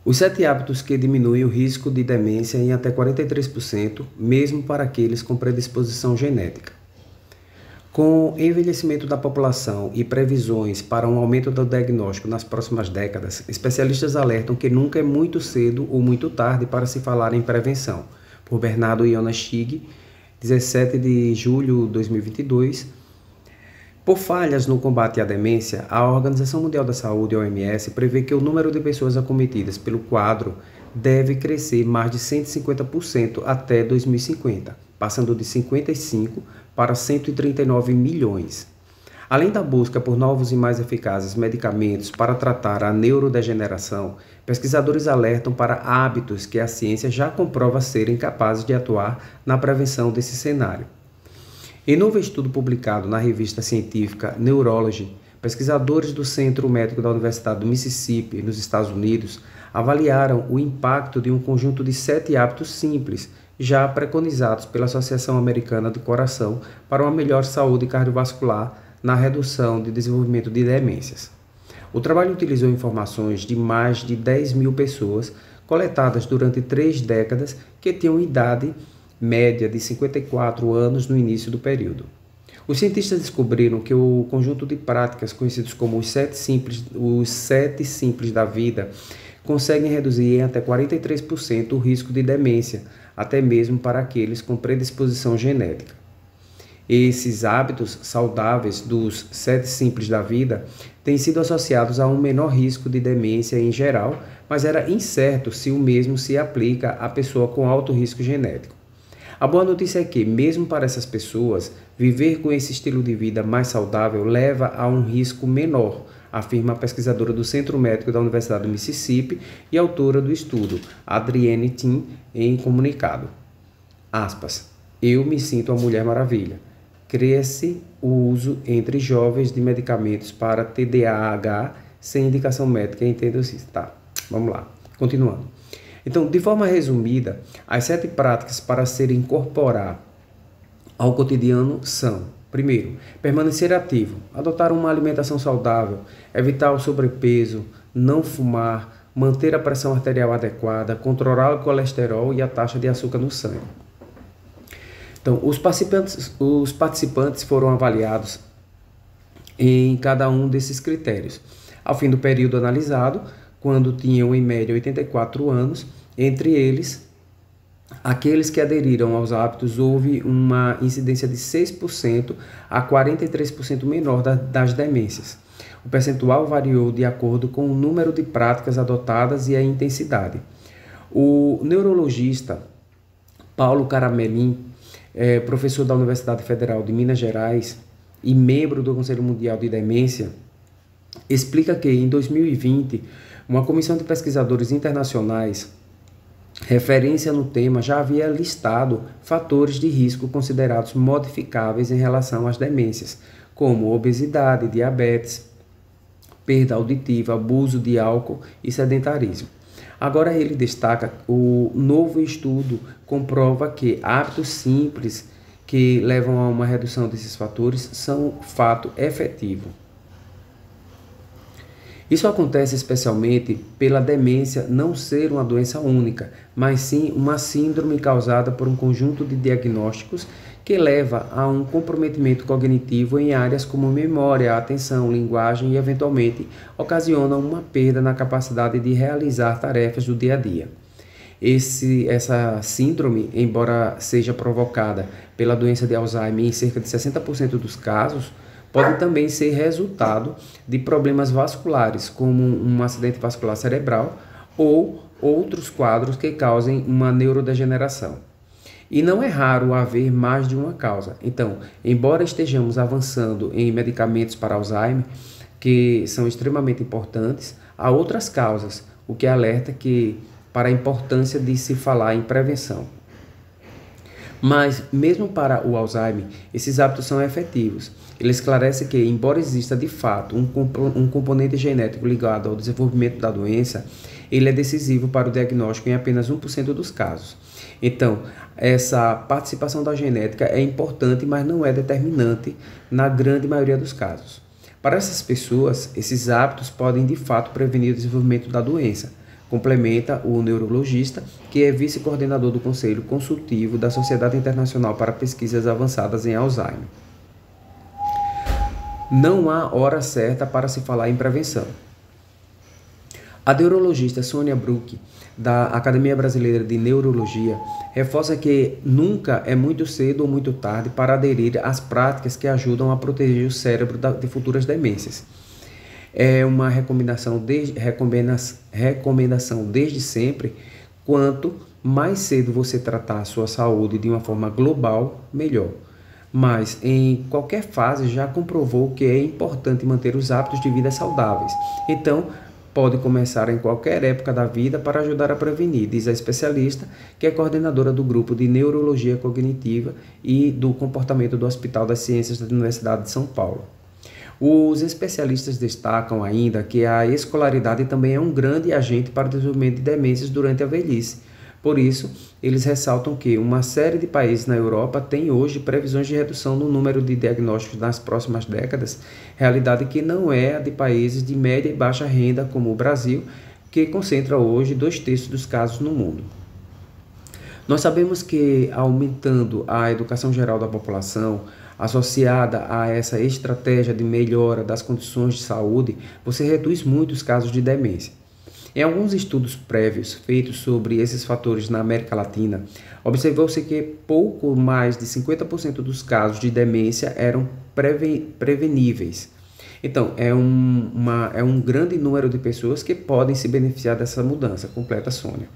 Os 7 hábitos que diminuem o risco de demência em até 43%, mesmo para aqueles com predisposição genética. Com o envelhecimento da população e previsões para um aumento do diagnóstico nas próximas décadas, especialistas alertam que nunca é muito cedo ou muito tarde para se falar em prevenção. Por Bernardo Ionachig, 17 de julho de 2022. Por falhas no combate à demência, a Organização Mundial da Saúde, OMS, prevê que o número de pessoas acometidas pelo quadro deve crescer mais de 150% até 2050, passando de 55 para 139 milhões. Além da busca por novos e mais eficazes medicamentos para tratar a neurodegeneração, pesquisadores alertam para hábitos que a ciência já comprova serem capazes de atuar na prevenção desse cenário. Em novo estudo publicado na revista científica Neurology, pesquisadores do Centro Médico da Universidade do Mississippi, nos Estados Unidos, avaliaram o impacto de um conjunto de 7 hábitos simples, já preconizados pela Associação Americana do Coração para uma melhor saúde cardiovascular na redução de desenvolvimento de demências. O trabalho utilizou informações de mais de 10 mil pessoas coletadas durante 3 décadas que tinham idade média de 54 anos no início do período. Os cientistas descobriram que o conjunto de práticas conhecidos como os 7 simples da vida conseguem reduzir em até 43% o risco de demência, até mesmo para aqueles com predisposição genética. Esses hábitos saudáveis dos 7 simples da vida têm sido associados a um menor risco de demência em geral, mas era incerto se o mesmo se aplica à pessoa com alto risco genético. A boa notícia é que, mesmo para essas pessoas, viver com esse estilo de vida mais saudável leva a um risco menor, afirma a pesquisadora do Centro Médico da Universidade do Mississippi e autora do estudo, Adrienne Tim, em comunicado. Aspas, eu me sinto a Mulher Maravilha. Cresce o uso entre jovens de medicamentos para TDAH sem indicação médica, entenda-se. Tá, vamos lá, continuando. Então, de forma resumida, as 7 práticas para se incorporar ao cotidiano são: primeiro, permanecer ativo, adotar uma alimentação saudável, evitar o sobrepeso, não fumar, manter a pressão arterial adequada, controlar o colesterol e a taxa de açúcar no sangue. Então, os participantes foram avaliados em cada um desses critérios. Ao fim do período analisado, quando tinham em média 84 anos, entre eles, aqueles que aderiram aos hábitos, houve uma incidência de 6% a 43% menor das demências. O percentual variou de acordo com o número de práticas adotadas e a intensidade. O neurologista Paulo Caramelin, professor da Universidade Federal de Minas Gerais e membro do Conselho Mundial de Demência, explica que em 2020, uma comissão de pesquisadores internacionais, referência no tema, já havia listado fatores de risco considerados modificáveis em relação às demências, como obesidade, diabetes, perda auditiva, abuso de álcool e sedentarismo. Agora ele destaca o novo estudo comprova que hábitos simples que levam a uma redução desses fatores são fato efetivo. Isso acontece especialmente pela demência não ser uma doença única, mas sim uma síndrome causada por um conjunto de diagnósticos que leva a um comprometimento cognitivo em áreas como memória, atenção, linguagem e, eventualmente, ocasiona uma perda na capacidade de realizar tarefas do dia a dia. Essa síndrome, embora seja provocada pela doença de Alzheimer em cerca de 60% dos casos, pode também ser resultado de problemas vasculares, como um acidente vascular cerebral ou outros quadros que causem uma neurodegeneração. E não é raro haver mais de uma causa. Então, embora estejamos avançando em medicamentos para Alzheimer, que são extremamente importantes, há outras causas, o que alerta para a importância de se falar em prevenção. Mas, mesmo para o Alzheimer, esses hábitos são efetivos. Ele esclarece que, embora exista de fato um componente genético ligado ao desenvolvimento da doença, ele é decisivo para o diagnóstico em apenas 1% dos casos. Então, essa participação da genética é importante, mas não é determinante na grande maioria dos casos. Para essas pessoas, esses hábitos podem de fato prevenir o desenvolvimento da doença, Complementa o neurologista, que é vice-coordenador do Conselho Consultivo da Sociedade Internacional para Pesquisas Avançadas em Alzheimer. Não há hora certa para se falar em prevenção. A neurologista Sônia Bruck, da Academia Brasileira de Neurologia, reforça que nunca é muito cedo ou muito tarde para aderir às práticas que ajudam a proteger o cérebro de futuras demências. É uma recomendação desde sempre. Quanto mais cedo você tratar a sua saúde de uma forma global, melhor. Mas em qualquer fase já comprovou que é importante manter os hábitos de vida saudáveis. Então, pode começar em qualquer época da vida para ajudar a prevenir, diz a especialista, que é coordenadora do grupo de Neurologia Cognitiva e do Comportamento do Hospital das Ciências da Universidade de São Paulo. Os especialistas destacam ainda que a escolaridade também é um grande agente para o desenvolvimento de demências durante a velhice. Por isso, eles ressaltam que uma série de países na Europa tem hoje previsões de redução no número de diagnósticos nas próximas décadas, realidade que não é a de países de média e baixa renda como o Brasil, que concentra hoje 2/3 dos casos no mundo. Nós sabemos que, aumentando a educação geral da população, associada a essa estratégia de melhora das condições de saúde, você reduz muito os casos de demência. Em alguns estudos prévios feitos sobre esses fatores na América Latina, observou-se que pouco mais de 50% dos casos de demência eram preveníveis. Então, é um grande número de pessoas que podem se beneficiar dessa mudança, completa Sônia.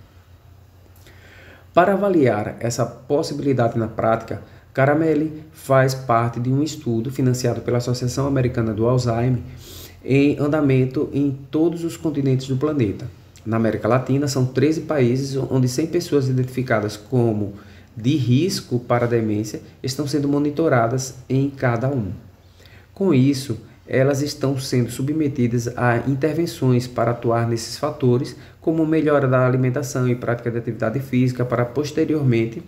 Para avaliar essa possibilidade na prática, Caramelli faz parte de um estudo financiado pela Associação Americana do Alzheimer em andamento em todos os continentes do planeta. Na América Latina, são 13 países onde 100 pessoas identificadas como de risco para a demência estão sendo monitoradas em cada um. Com isso, elas estão sendo submetidas a intervenções para atuar nesses fatores, como melhora da alimentação e prática de atividade física, para posteriormente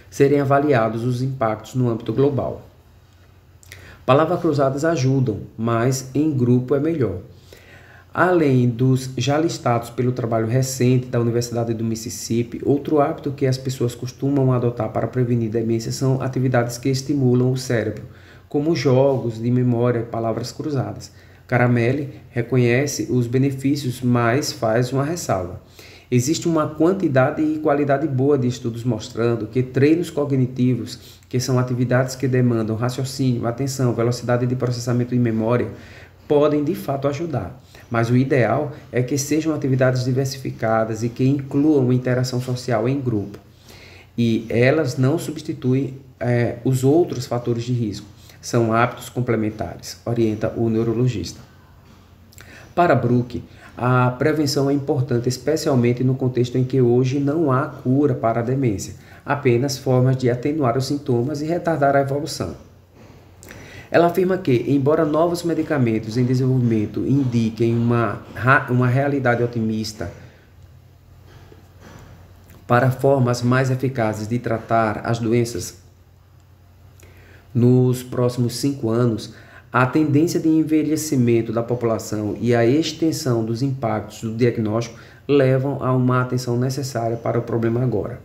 serem avaliados os impactos no âmbito global. Palavras cruzadas ajudam, mas em grupo é melhor. Além dos já listados pelo trabalho recente da Universidade do Mississippi, outro hábito que as pessoas costumam adotar para prevenir demência são atividades que estimulam o cérebro, como jogos de memória e palavras cruzadas. Caramelli reconhece os benefícios, mas faz uma ressalva. Existe uma quantidade e qualidade boa de estudos mostrando que treinos cognitivos, que são atividades que demandam raciocínio, atenção, velocidade de processamento e memória, podem de fato ajudar. Mas o ideal é que sejam atividades diversificadas e que incluam interação social em grupo. E elas não substituem os outros fatores de risco. São hábitos complementares, orienta o neurologista. Para Bruck, a prevenção é importante, especialmente no contexto em que hoje não há cura para a demência, apenas formas de atenuar os sintomas e retardar a evolução. Ela afirma que, embora novos medicamentos em desenvolvimento indiquem uma realidade otimista para formas mais eficazes de tratar as doenças nos próximos 5 anos, a tendência de envelhecimento da população e a extensão dos impactos do diagnóstico levam a uma atenção necessária para o problema agora.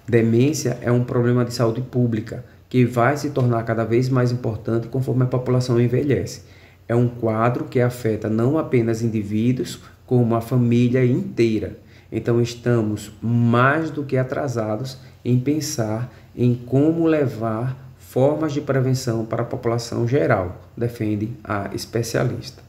Demência é um problema de saúde pública que vai se tornar cada vez mais importante conforme a população envelhece. É um quadro que afeta não apenas indivíduos, como a família inteira. Então estamos mais do que atrasados em pensar em como levar formas de prevenção para a população geral, defende a especialista.